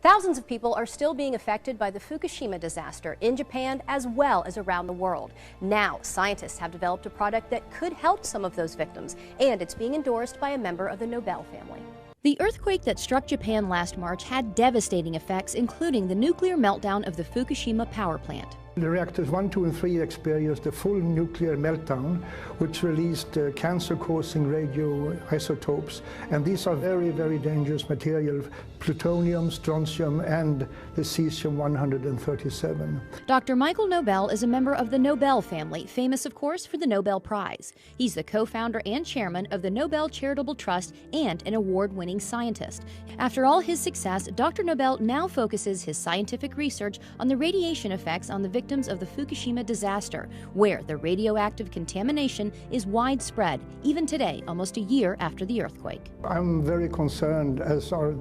Thousands of people are still being affected by the Fukushima disaster in Japan as well as around the world. Now, scientists have developed a product that could help some of those victims, and it's being endorsed by a member of the Nobel family. The earthquake that struck Japan last March had devastating effects, including the nuclear meltdown of the Fukushima power plant. The reactors 1, 2, and 3 experienced a full nuclear meltdown, which released cancer-causing radioisotopes. And these are very, very dangerous material, plutonium, strontium, and the cesium-137. Dr. Michael Nobel is a member of the Nobel family, famous, of course, for the Nobel Prize. He's the co-founder and chairman of the Nobel Charitable Trust and an award-winning scientist. After all his success, Dr. Nobel now focuses his scientific research on the radiation effects on the victims of the Fukushima disaster, where the radioactive contamination is widespread, even today, almost a year after the earthquake. I'm very concerned, as are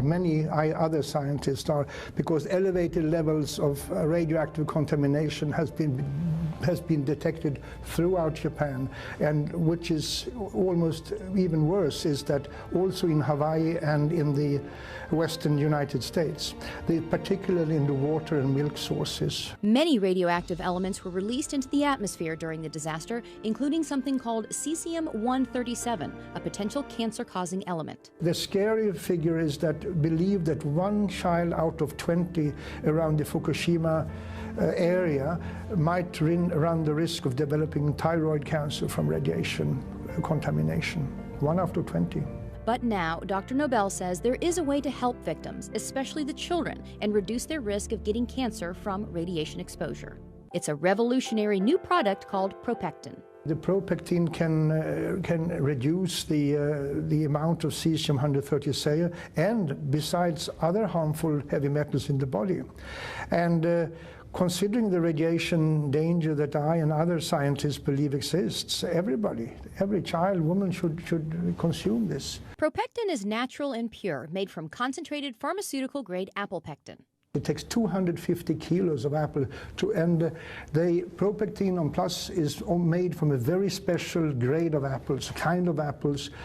many other scientists are, because elevated levels of radioactive contamination has been detected throughout Japan, and which is almost even worse is that also in Hawaii and in the western United States, particularly in the water and milk sources. Many radioactive elements were released into the atmosphere during the disaster, including something called cesium-137, a potential cancer-causing element. The scary figure is that believe that 1 child out of 20 around the Fukushima area might run the risk of developing thyroid cancer from radiation contamination. 1 out of 20. But now, Dr. Nobel says there is a way to help victims, especially the children, and reduce their risk of getting cancer from radiation exposure. It's a revolutionary new product called ProPectin. The ProPectin can reduce the amount of cesium-137 and besides other harmful heavy metals in the body. And considering the radiation danger that I and other scientists believe exists, every child, woman should consume this. ProPectin is natural and pure, made from concentrated pharmaceutical-grade apple pectin. It takes 250 kilos of apple and the ProPectin on Plus is made from a very special grade of apples,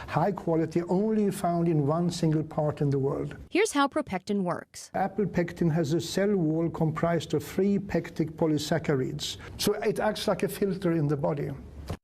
high quality, only found in one single part in the world. Here's how ProPectin works. Apple pectin has a cell wall comprised of 3 pectic polysaccharides, so it acts like a filter in the body.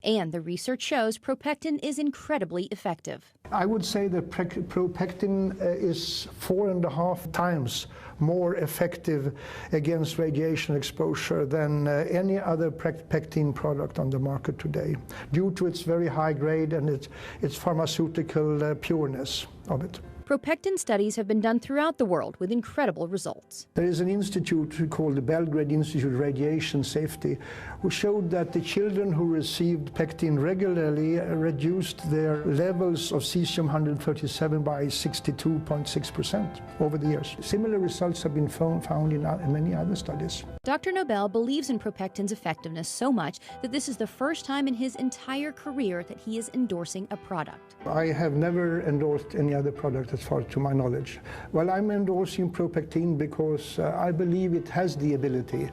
And the research shows ProPectin is incredibly effective. I would say that ProPectin is 4.5 times more effective against radiation exposure than any other pectin product on the market today, due to its very high grade and its pharmaceutical pureness of it. ProPectin studies have been done throughout the world with incredible results. There is an institute called the Belgrade Institute of Radiation Safety, who showed that the children who received pectin regularly reduced their levels of cesium-137 by 62.6% over the years. Similar results have been found in many other studies. Dr. Nobel believes in ProPectin's effectiveness so much that this is the first time in his entire career that he is endorsing a product. I have never endorsed any other product as far to my knowledge. Well, I'm endorsing ProPectin because I believe it has the ability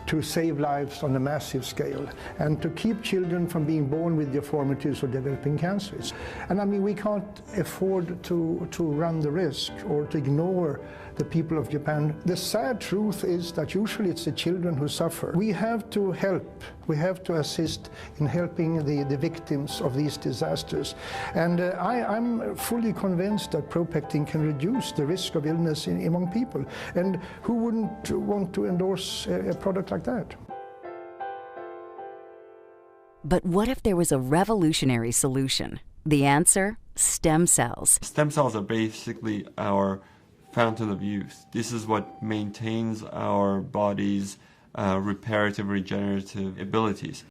to save lives on a massive scale and to keep children from being born with deformities or developing cancers. And I mean, we can't afford to run the risk or to ignore the people of Japan. The sad truth is that usually it's the children who suffer. We have to help. We have to assist in helping the victims of these disasters. And I'm fully convinced that ProPectin can reduce the risk of illness among people. And who wouldn't want to endorse a product like that? But what if there was a revolutionary solution? The answer? Stem cells. Stem cells are basically our fountain of youth. This is what maintains our body's reparative, regenerative abilities.